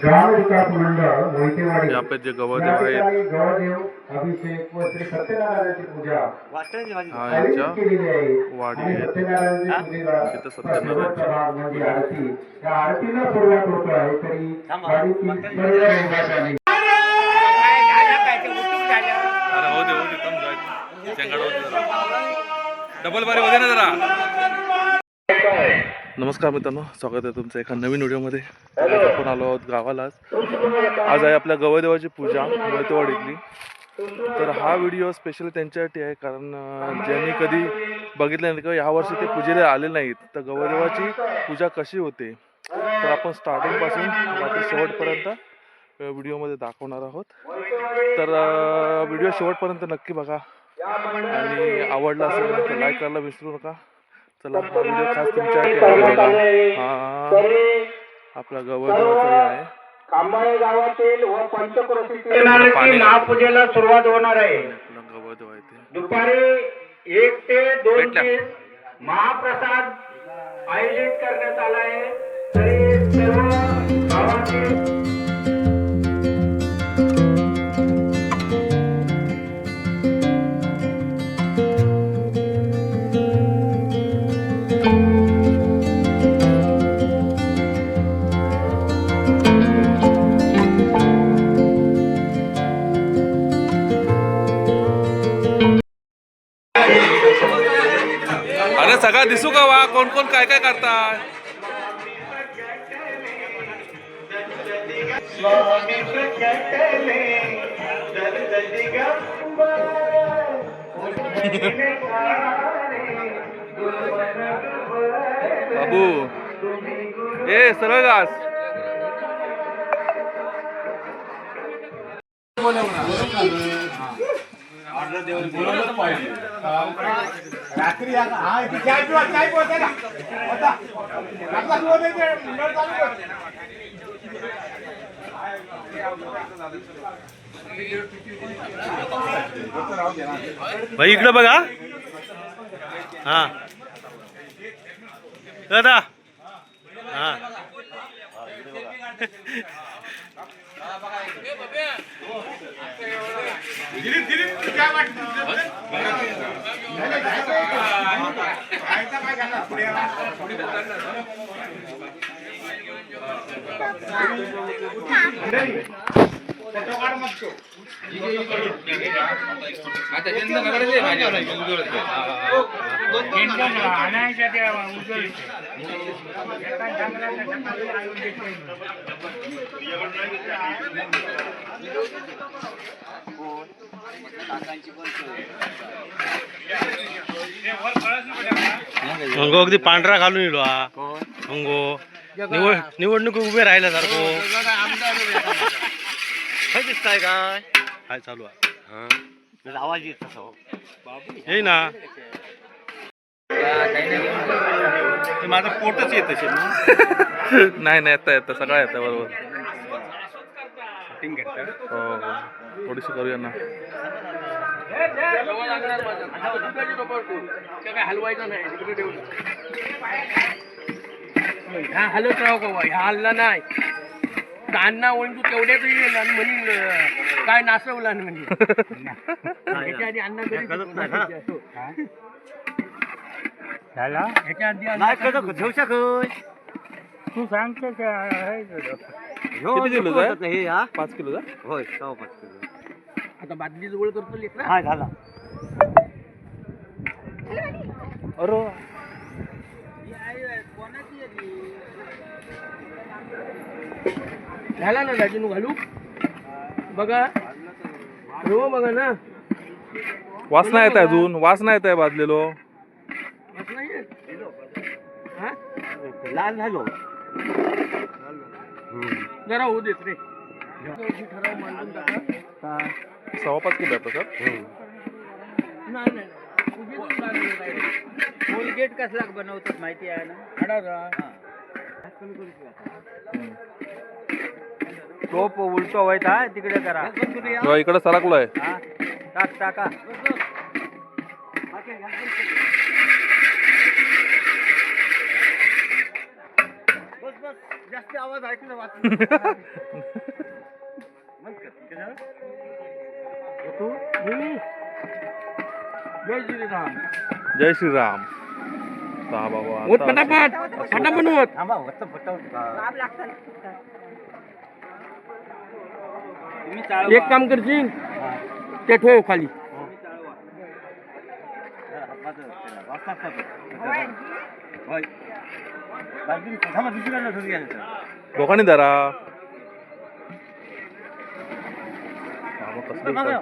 ग्राम विकास मंडळ मोहितेवाडी यहाँ पे जो गवदेव आहेत गवदेव अभिषेक व श्री सत्यनारायणाची पूजा हा यांच्या केलेली आहे वाडी आणि आहे सत्यनारायणाची पूजेला तिथं सत्यनारायणची भाग म्हणजे आरती या आरतीला सुरुवात होत आहे तरी वाडीतील सर्व रहिवाशांनी अरे हो दे कम जाय चंगड होते जरा डबल बारी होते ना जरा। नमस्कार मित्रांनो, स्वागत आहे तुमचं एका नवीन व्हिडिओमध्ये। आपण आलो आहोत गावाला। आज आहे आपल्या गवदेवाची पूजा मोहितेवाडीतली। तर हा व्हिडिओ स्पेशली त्यांच्यासाठी आहे, कारण ज्यांनी कधी बघितलं नाही किंवा यावर्षी ते पूजेला आले नाहीत, तर गवदेवाची पूजा कशी होते तर आपण स्टार्टिंगपासून रात्री शेवटपर्यंत व्हिडिओमध्ये दाखवणार आहोत। तर व्हिडिओ शेवटपर्यंत नक्की बघा आणि आवडला असेल तर लाईक करायला विसरू नका। चला, हा व्हिडिओ खास तुमच्यासाठी आहे। हा आपला गवदेवाचा आहे, कांबाळे गावातील व पंचक्रोशीतील महापूजेला सुरुवात होणार आहे। गवदेव आहे ते दुपारी 1 ते 2 महाप्रसाद आयोजित करण्यात आला आहे। तरी सर्व गावातील अरे सगळा दिसू का वा कोण कोण काय काय करताय। बाबू ए सरळ घास रात्री चाय पोहोचते ना भाई इकडे बघा। हा दादा हा अंगो अगदी पांढरा घालून येलो हा अंगो निवडणूक उभे राहिला सारखो काय दिसताय काय काय चालू आहे आवाज येत हे ना माझं पोटच येत नाही नाही येतं येतं सगळं येतं बरोबर हो थोडीशी करूया ना हलवायचं नाही ह्या हलत राहू का ह्या हल्ला नाही कान्ना ओळून तू तेवढ्याच म्हणी काय नाचवला म्हणजे ह्याच्या आधी अण्णा ह्याच्या आधी घेऊ शकत तू सांगतो किती किलोचा आहे हे? 5 किलोचा होय 5 किलो आता बादली जवळ करतो लेकरा हा झाला अरे झाला ना दाजीनू घालू बघा हो बघा ना वास नाही येत आहे अजून वास नाही येत आहे भाजलेलो लाल झालो जरा होऊ देत रे ठराव मांडून टाका 5.25 किलो आहे सर नाही कोलगेट कसला बनवतात माहिती आहे ना टोप उलटो व्हायचा तिकडे करा. इकडे सरकलोय. हा टाक टाका. जास्त आवाज ऐकलं जय श्रीराम. जय श्रीराम. हा बाबा होत फटाफट फटाफट होत. एक काम करशील ते ठेव खाली. लोकांनी धरा. कसं काय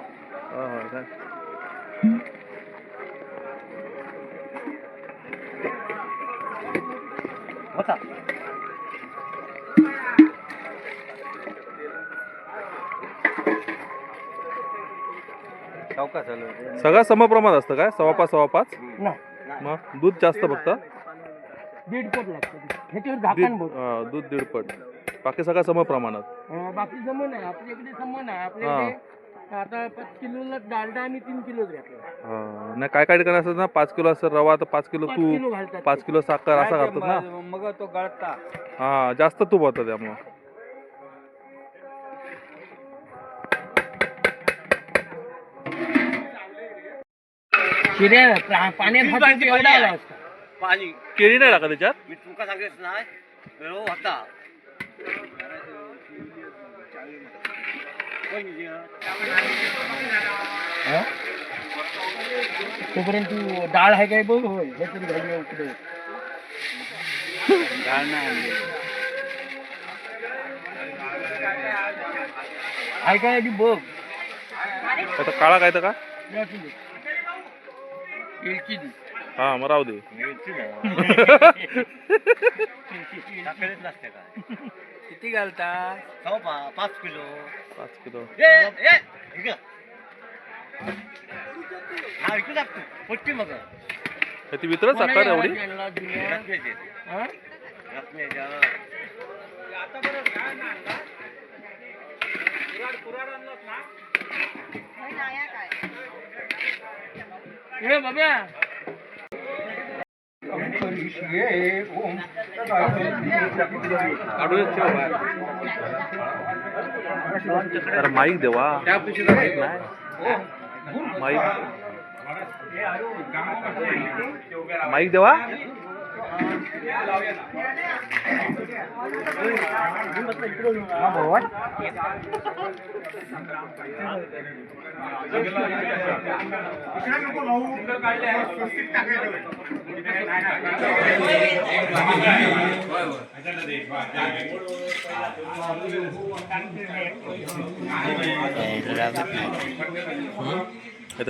सगळं समप्रमाणात असतं काय? 5.5 मग दूध जास्त फक्त 1.5 पट लागतं ह्याच्यावर झाकण बघ. दूध 1.5 पट. बाकी सगळं समप्रमाणात. बाकी समान आहे आपल्याकडे. समान आहे आपल्याकडे. आता 5 किलोला डालडा आम्ही 3 किलोच घातला. नाही काय काय ठिकाणी असतं ना 5 किलो असं रवा तर 5 किलो 5 किलो तूप घालतात. 5 किलो साखर असं करतात ना. मग तो गळता. हा जास्त तूप होतं त्यामुळं. पाण्यात भात एवढा आला असता. पाणी केळी नाही टाका त्याच्यात. मी तुमका सांगितलं नाही वेळो होता. तोपर्यंत तू डाळ आहे काय बघ. होय हे तरी घालूया उकडे. डाळ नाही आहे काय आधी बघ. आता काळा काय तर का एलची दी. हा मग राहू दे. नसते काय किती घालता? 5 किलो 5 किलो. हा इकडे टाकतो पट्टी मग ती वितरण साखर एवढी. बाबा तर माईक देवा. माईक माईक देवा.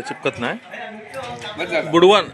चिपकत नाही बुडवण.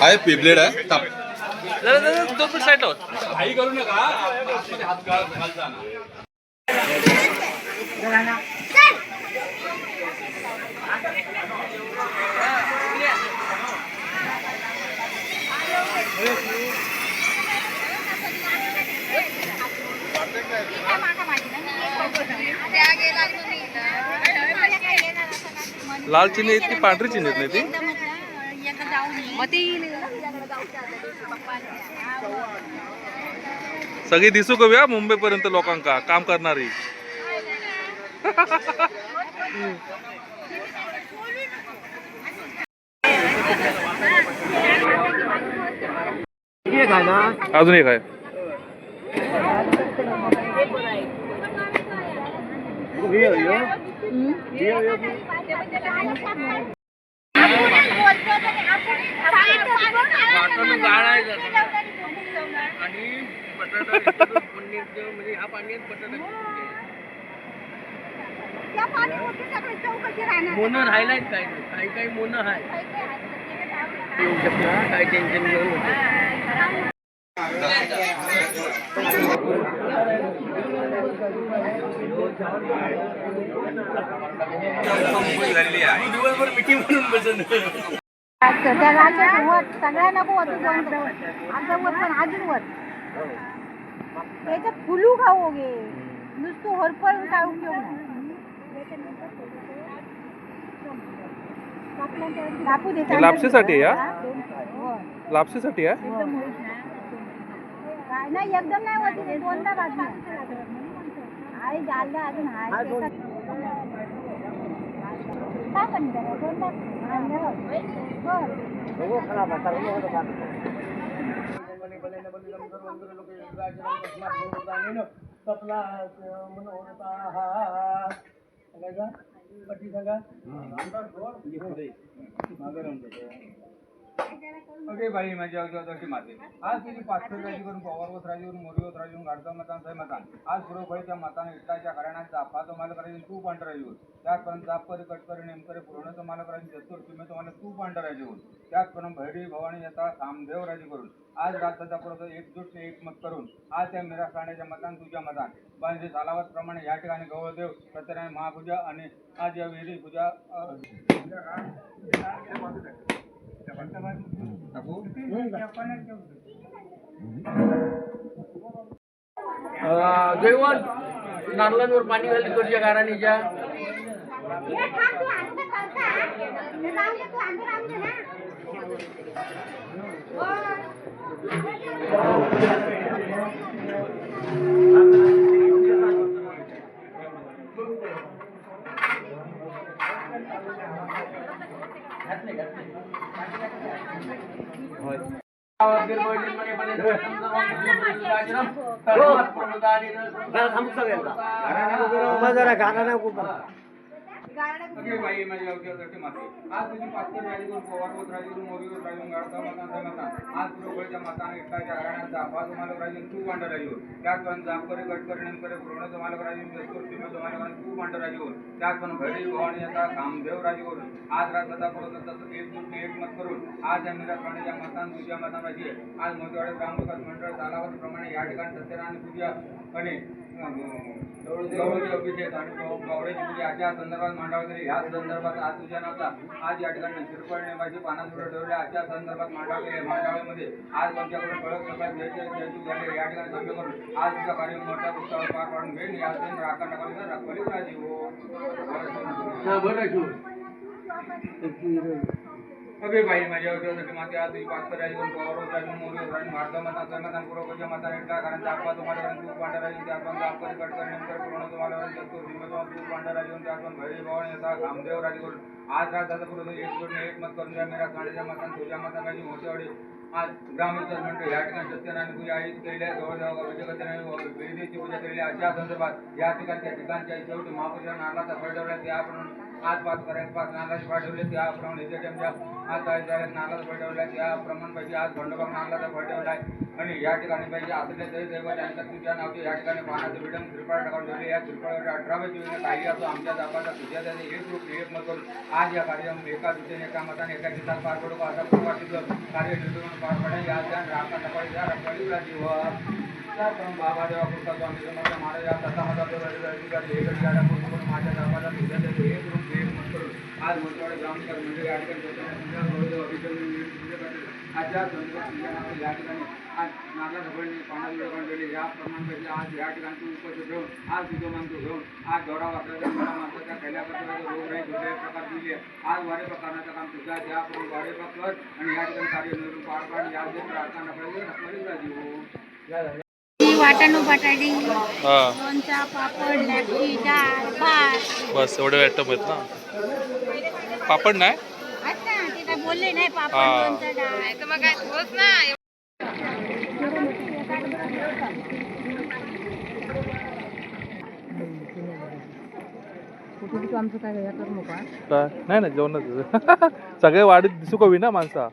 आहे पिबलेड आहे ताप. दोन मिनिट साईड काही करू नका. लाल चिन्ह आहेत की पांढरी चिन्ह आहेत नाही ती सगळी दिसू करूया मुंबई पर्यंत लोकांका काम करणारी. एक आहे ना अजून एक आहे. आणि बटाटा म्हणजे हा पाणी बटाटा मोनं राहिलाय काय काही काही मोनं आहे येऊ शकता काही टेन्शन घेऊन होते. दिवसभर मिटिंग म्हणून बसून सगळ्या नको होत आमचा वर पण अजून वर त्याच्यात फुलू खाऊ गे नुसतं हरपळ काय उपयोग नाही. कापू दे हे लापशीसाठी आहे या लापशीसाठी आहे. काय नाही एकदम नाही होती ते दोनदा बाजू आहे जालदा अजून आहे काय पण दोनदा ओके बाई माझ्या अवजवशी माते आज तिने पाचशे राजी करून पवारवत राजी करून मोरीवत राजी करून गाडचा मतान सहमतान आज पुरोफळीच्या मताने इटकाच्या घराण्याचा पाच मालक राजी तू पांढर राजी होऊन त्याचपर्यंत जापकरी कटकरी नेमकरी पूर्ण मालक राजी जस्तूर तुम्ही तुम्हाला तू पांढर राजी होऊन त्याचपर्यंत भैरी भवानी येता सामदेव राजी करून आज राज्याचा पुरोहित एकजूट एकमत करून आज त्या मिरा खाण्याच्या मतान तुझ्या मतान बांधे सालावत प्रमाणे या ठिकाणी गौरदेव सत्यनारायण महापूजा आणि आज या विहिरी पूजा जेवण नारळांवर पाणी घालली कडच्या गाराणीच्या जरा गाणं नको बाई माझ्या अवजवशी माते आज तुझी पाचशे राजी करून पवारवत राजी करून मोरीवत राजी करून गाडचा मतान सहमतान आज पुरोफळीच्या मताने इटकाच्या घराण्याचा पाच मालक राजी तू पांढर राजी होऊन त्याचपर्यंत जापकरी कटकरी नेमकरी पूर्ण मालक राजी जस्तूर तुम्ही मालक राजी तू पांढर राजी होऊन त्याचपर्यंत भैरी भवानी येता कामदेव राजी करून आज राज्याचा पुरोहित एकजूट एकमत करून आज या मिरा खाण्याच्या मतान तुझ्या मतान राजी आज मोतीवाडी ग्रामविकास मंडळ तालावत प्रमाणे या ठिकाणी सत्यनारायण पूजा आणि गौरव अभिषेक आणि गौरवची पूजा अशा संदर्भात मांडावली ह्या संदर्भात आज तुझ्या नावचा आज या ठिकाणी शिरपळ नेमाची पानांवर ठेवल्या अशा संदर्भात मांडावलेले मांडावळीमध्ये आज तुमच्याकडून कळक सकाळ द्यायचे झाले या ठिकाणी सभे करून आज तुझा कार्य मोठ्या पुस्तकावर पार पाडून घेईन या राखा टाकली राजी अगे बाई माझ्या अवजवशी माते आज तुझी पाचशे राजी करून पवारवत राजी मोरीवत राजी गाडचा मतान सहमतान पुरोफळीच्या मताने इटका कारण आपण तुम्हाला तू पांढर राजी त्यापण जापकरी कटकरी नेमकरी पूर्ण तुम्हाला जस्तूर तू पांढर राजी होऊन त्यापण भैरी भवानी येता कामदेव राजी करून आज राज्याचा पुरोहित एकजूट एकमत करून त्या मेरा खाण्याच्या मतान तुझ्या मतान राजी मोतीवाडी आज ग्रामविकास मंडळ या ठिकाणी सत्यनारायण पूजा आयोजित केलेली आहे जवळजवळ अभिषेक विहिरीची पूजा केलेली आहे अशा संदर्भात या ठिकाणच्या शेवटी महापूजा नारळाचा फळवल्या त्याप्रमाणे आज पाच पर्यंत पाच नारळाचे फळवले त्याप्रमाणे इथे त्यांच्या आज जाहिरात नारळाचा फळवल्या त्याप्रमाणे आज खंडोबाग नारळाचा फळवला आहे आणि या ठिकाणी पाहिजे आपले दैव त्यांच्या तुझ्या नावचे या ठिकाणी पानाचे बिडम श्रीफळ टाकावून ठेवले या श्रीफळावर 18व्या दिवशी काही असो आमच्या दाबाचा तुझ्या त्याने एक रूप एकमत करून आज या कार्यक्रम एका दिशेने एका मताने एका दिवसात पार पडू असा पूर्वाचित कार्य निर्वहन पार पडेल या ध्यान राखा टपाळी या रखवाळीला जीवन बाबा देवा कृपा स्वामी समर्थ महाराज या तथामता अधिकारी हे गाड्या पूर्ण माझ्या दाबाचा तुझ्या त्याने एक रूप एकमत करून आज मोठेवाडे ग्रामविकास मंडळ या ठिकाणी अशा संदर्भात या ठिकाणी आज नागा धबळणी पाण्यात विभागून ठेवले या प्रमाणपैकी आज या ठिकाणी तू उपस्थित ठेवून आज तुझं मानतो घेऊन आज जोडा वापरायचा मला माणसाच्या कैल्यापत्राचा रोग राहील कुठल्याही प्रकार दिली आज वारे करण्याचं काम तुझ्या त्याप्रमाणे वारे कर आणि या ठिकाणी कार्य निवडून पार पाड या जे प्रार्थना पाहिजे राजीव वाटाणू बटाटी हा लोणचा पापड लापशी डाळ भात बस एवढे आयटम आहेत ना. पापड नाही अच्छा ते काय बोलले नाही पापड हा. लोणचा डाळ मग काय होत नाही आमचं काय या करू नका काय नाही ना जेवणाचं सगळे वाढीत दिसू कवी ना माणसा.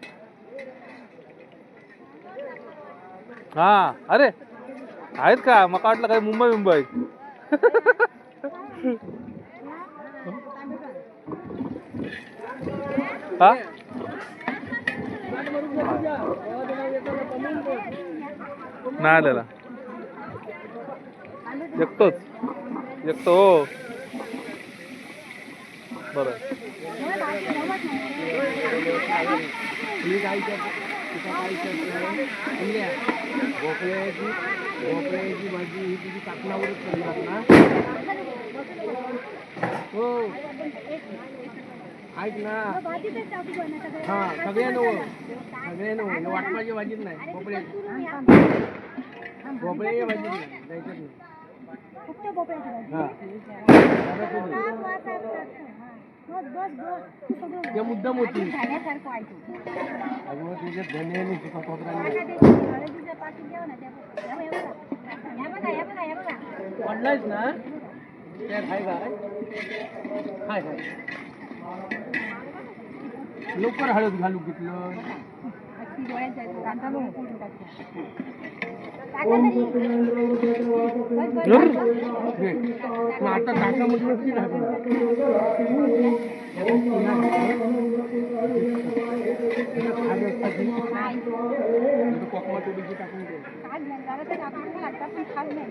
हा अरे आहेत का मका वाटलं काय मुंबई हा नाही आलेला एकटो हो बरं भोपळ्याची भाजी ही तुझी काकणावरच करणार ना. हो ऐक ना हा सगळ्यांना वाटपाची भाजीच नाही भोपळ्याची भाजीच नाही जायचं नाही. ते मुद्दाम होती अगं तुझे धने आणि पडलायच ना त्यात हाय काय हाय लवकर हळद घालू घेतलं. मग आता ताकामध्ये नक्की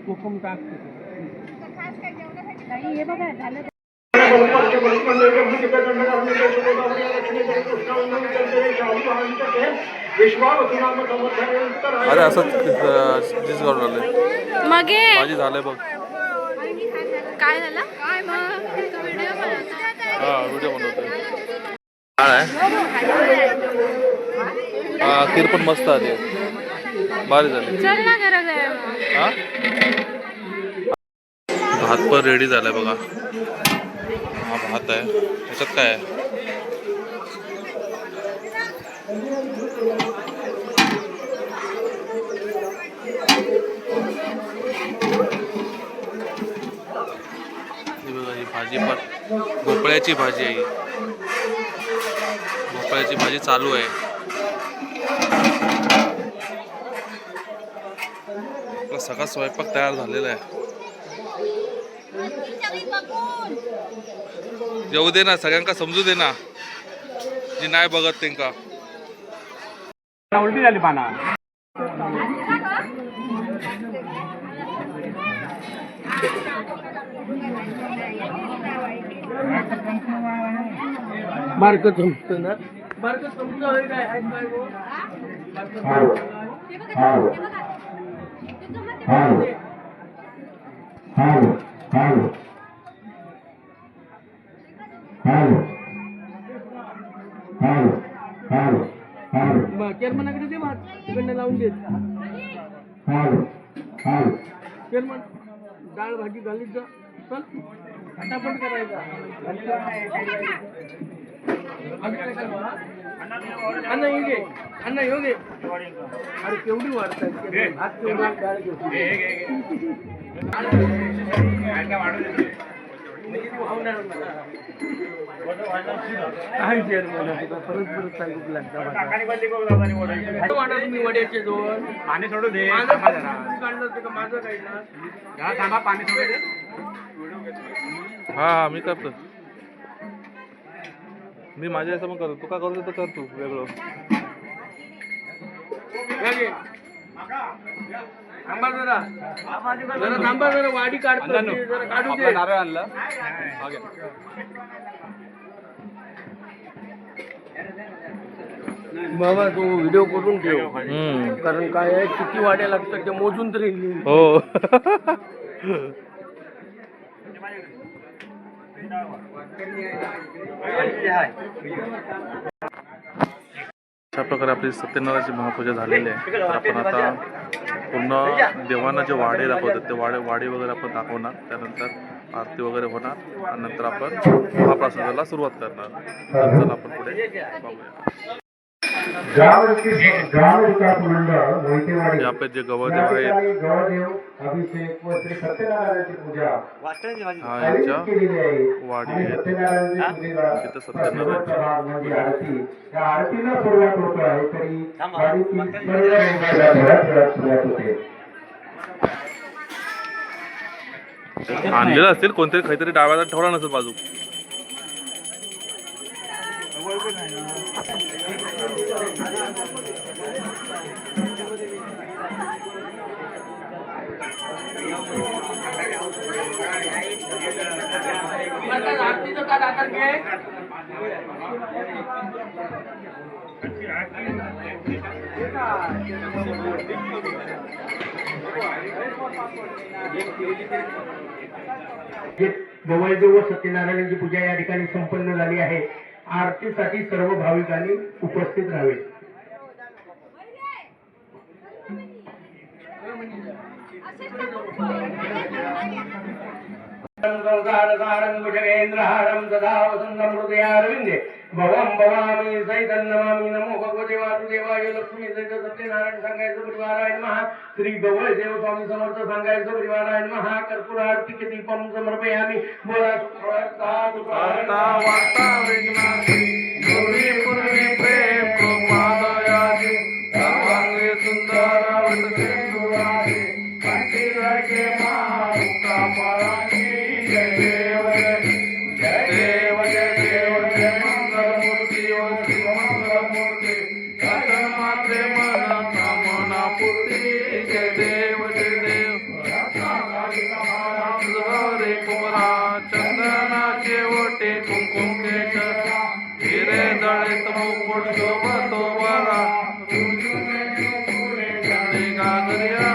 कोकम टाक हे बघा झालं अरे असंच चीज करून आलंय मगे भाजी झालंय बघ. काय झालं काय मग व्हिडिओ बनवतो. हा व्हिडिओ बनवतोय. काय हा खीर पण मस्त आली भारी झाली. चल ना घरात जाऊया. हा भात पण रेडी झालाय बघा. हा भात आहे त्याच्यात काय आहे ही भाजी पण भोपळ्याची भाजी आहे. भोपळ्याची भाजी चालू आहे. आपला सगळा स्वयंपाक तयार झालेला आहे. येऊ दे ना सगळ्यांका समजू दे ना जी नाही बघत त्यांका. उलटी झाली पाना बारक चमचं ना बारक चमचं काय आहे चेअरमनाकडे दे मग तिकडनं लावून देत चेअरमन डाळ भाजी घालीत जा चल फटाफट करायचा. अण्णा येऊ घे अण्णा येऊ घे अरे केवढी वाढतात हात केवढी डाळ काय चेअरमन परत सांगू लागतं तुम्ही वड्याचे जोर पाणी सोडू दे काढलं का माझं काही ना थांबा पाणी सोडू दे. हा हा मी करतो. मी माझ्या असं पण करतो. तू का करतो तर कर तू वेगळं. थांबा जरा थांबा जरा वाडी काढतो जरा काढू दे. नारळ आणला बाबा तू व्हिडिओ करून ठेव कारण काय आहे किती वाड्या लागतात ते मोजून तरी लिही. हो अशा प्रकारे आपली सत्यनारायणाची महापूजा झालेली आहे. तर आपण आता पूर्ण देवांना जे वाडे दाखवतात ते वाडे वगैरे आपण दाखवणार. त्यानंतर आरती वगैरे होणार आणि नंतर आपण महाप्रसादाला सुरुवात करणार. तर चला आपण पुढे पाहूया. ग्राम विकास मंडळ मोहितेवाडी यहाँ पे जो गवदेव या आहेत ठिकाणी गवदेव अभिषेक व श्री सत्यनारायणाची पूजा वाटण्याची भाजी हा आयोजित यांच्या केलेली आहे वाडी आणि आहे. सत्यनारायणाची पूजेला तिथं सत्यनारायणची शेवटचा भाग म्हणजे आरती या आरतीला सुरुवात होत आहे तरी थांबा. गाडीची सर्व रेंगायला थोड्या सुरुवात होते. आणलेलं असेल कोणतरी काहीतरी डाव्याला ठेवला नसेल बाजू. आरतीचं का दाखल घे गवळदेव व सत्यनारायणाची पूजा या ठिकाणी संपन्न झाली आहे. आरतीसाठी सर्व भाविकांनी उपस्थित राहावे. भुजगेंद्रहारं सदा वसन्तं हृदयारविन्दे भवं भवामि सहितं नमामि. नमो भगवते वासुदेवाय लक्ष्मी सहित सत्यनारायण सांगायचं परिवाराय नमः. श्री गवळदेव स्वामी समर्थ सांगायचं परिवाराय नमः. कर्पूरार्पित दीपं समर्पयामि. बोला साधु वार्ता वार्ता विघ्नाची पूर्वी पूर्वी प्रेम कृपादयाची सर्वांगे सुंदर वटसे सुराचे कंठी रखे मारुका पराची. जय देव जय देव जय देव जय मंगल मूर्ती ओ श्री मंगल मूर्ती दर्शन मात्रे मन कामना पूर्ती. जय देव जय देव रे कुमरा चंदनाचे ओटे कुंकुम केश हिरे जळीत मुकुट शोभतो बरा गागरिया.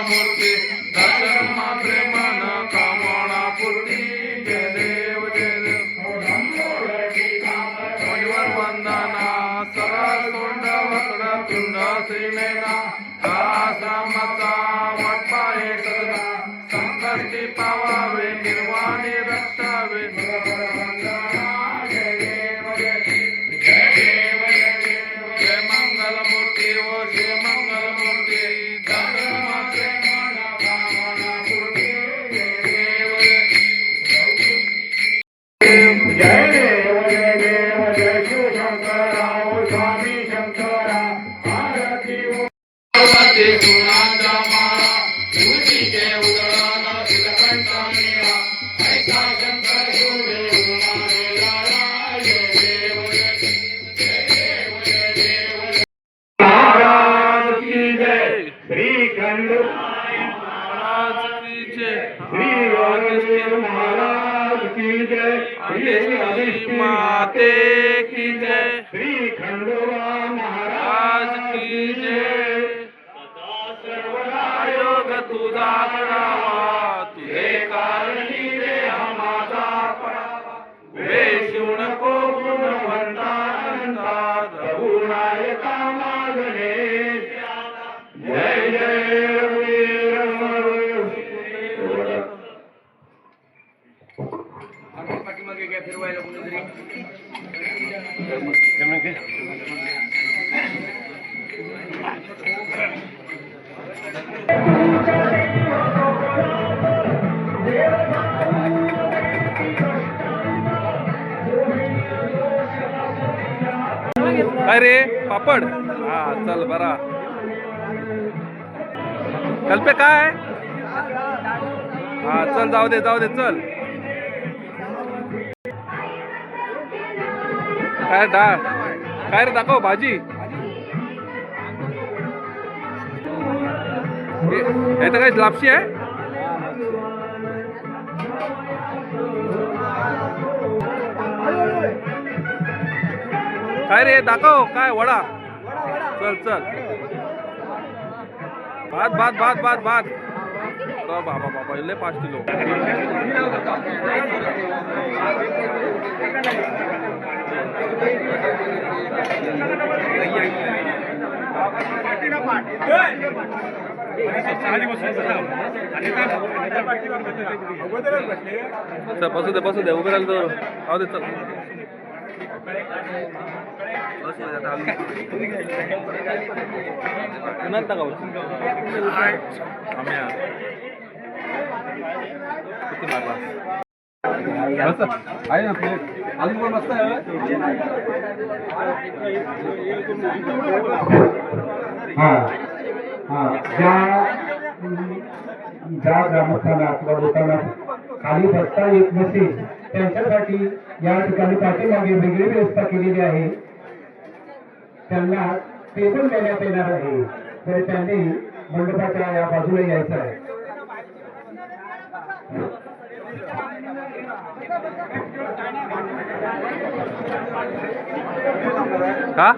मूर्ती दर्शन मात्रे मन कामना पूर्ती. जय देव जय देव मणिवर वंदना सरा सोंड वक्र तुंड श्रीमेना आश्रमाचा वाटपा हे सदना संकष्टी पावावे निर्वाणी रक्षावे. जय देव जय देव जय देव जय देव जय मंगल मूर्ती ओ श्री मंगल मूर्ती दर्शन मात्रे मन कामना पूर्ती. जय देव जय देव जय शिव शंकरा स्वामी शंकरा आरती पार्वती सुनांचा माळा तुळशीचे उदळण तिलकंठ मेळा ऐसा शंकर शोभे उन्हाळे लाळा. जय देव जय देव जय देव महाराज की जय. श्रीखंड महाराज की जय. श्री गणेश महाराज की जय. श्री माते की जय. श्री खंडोबा महाराज राज की जय. योग तुझा घडावा तुझे कारणी रे माझा पडावा. वेशिव नको गुणवंता रघुनायका मागणे. जय जय वीर पाठीमागे घ्या फिरवायला कोणीतरी. काय रे पापड. हा चल बरा. कल्पे काय. हा चल जाऊ दे चल. काय डाळ काय रे दाखव भाजी. हे तर काय लापशी आहे. काय रे दाखव काय वडा. चल भात. बाबा लय 5 किलो. चल बसू दे उभे राहिलं तर आव दे चल नंतर का आम्ही किती मारला आहे ना प्लेट अजून पण मस्त आहे ज्या ग्रामस्थांना किंवा लोकांना खाली बसता येत नसेल त्यांच्यासाठी या ठिकाणी पाठीमागे वेगळी व्यवस्था केलेली आहे. त्यांना टेबल देण्यात येणार आहे तर त्यांनी मंडपाच्या या बाजूला यायचं आहे. का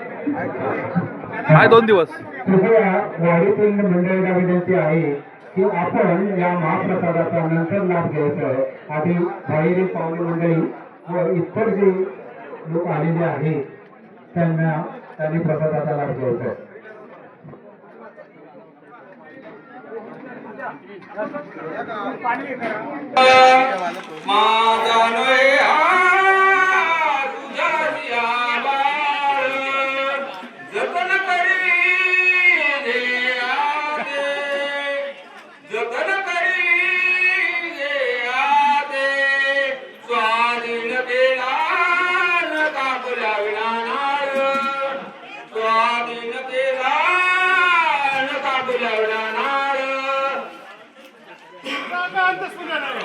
काय 2 दिवस कृपया वाडीतील मंडळीला विनंती आहे की आपण या महाप्रसादाचा नंतर लाभ घ्यायचा आहे. आधी बाहेरील पाहुणे मंडळी व इतर जे लोक आलेले आहेत त्यांनी प्रसादाचा लाभ घ्यायचा आहे.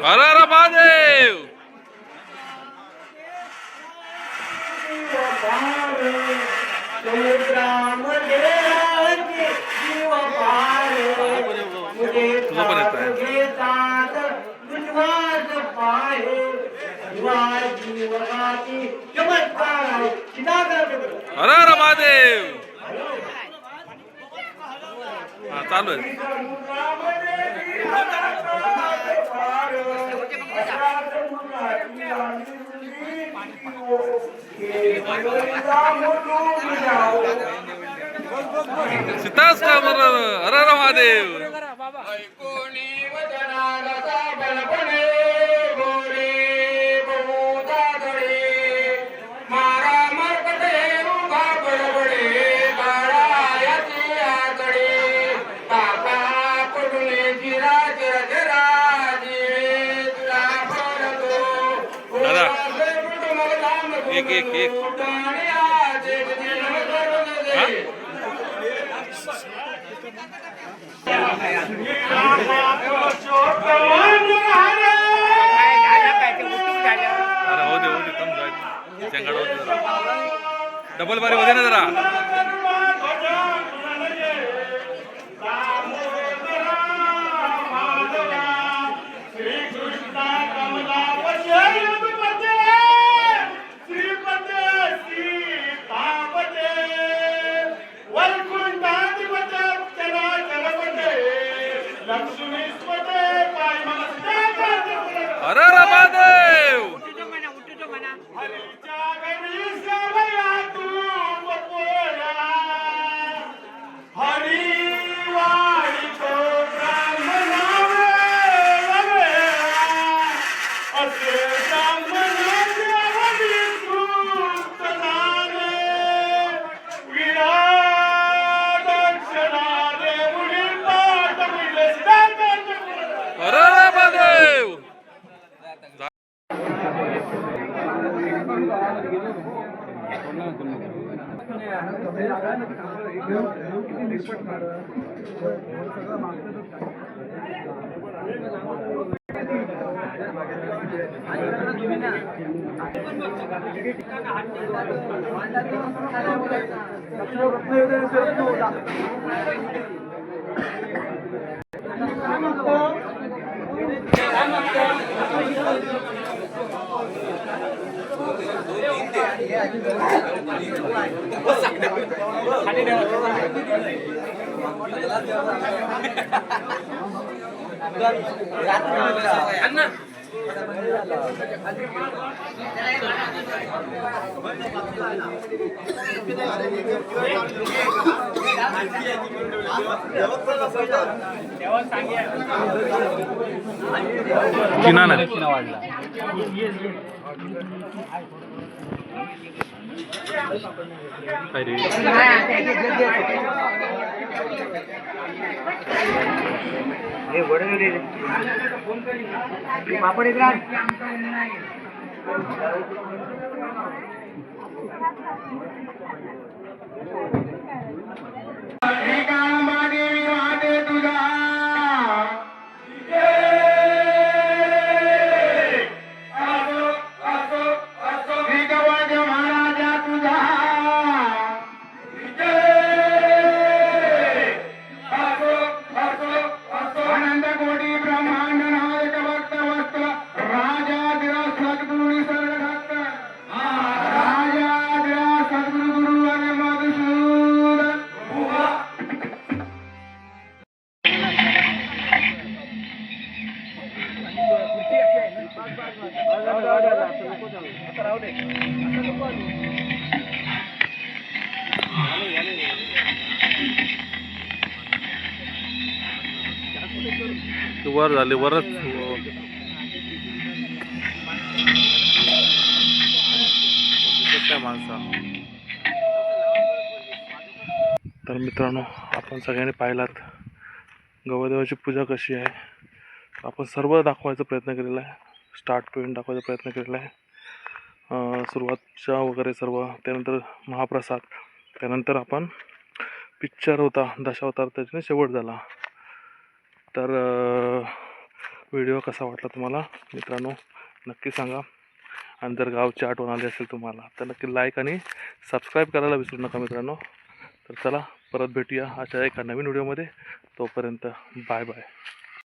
अरे अरे महादेव तुझं पण येत अरे अरे महादेव हा चालू आहे सीताच का अरे अरे महादेव एक अरे हो दे कम जायचं शेंगाड होते जरा डबल बारी होते ना जरा अरे अरे महादेव किना नाही काय रे श्रीकांबादेवी वाटे तुझा श्री गवळदेव महाराजा तुझा आनंद कोटी ब्रह्मांड नायक भक्त वस्त्र राजाधिराज सद्गुरु निसर्ग भक्त राजाधिराज सद्गुरु गुरु आणि मधुसूदन वर झाले वरच काय माणसा. तर मित्रांनो आपण सगळ्यांनी पाहिलात गवदेवाची पूजा कशी आहे. आपण सर्व दाखवायचा प्रयत्न केलेला आहे. स्टार्ट टू एंड दाखवायचा प्रयत्न केलेला आहे. सुरुवातच्या वगैरे सर्व, त्यानंतर महाप्रसाद, त्यानंतर आपण पिक्चर होता दशावतार, त्याच्याने शेवट झाला. तर व्हिडिओ कसा वाटला तुम्हाला मित्रांनो नक्की सांगा. आणि जर गावची आठवण आली असेल तुम्हाला तर नक्की लाईक आणि सबस्क्राईब करायला विसरू नका मित्रांनो. तर चला परत भेटूया अशा एका नवीन व्हिडिओमध्ये. तोपर्यंत बाय बाय.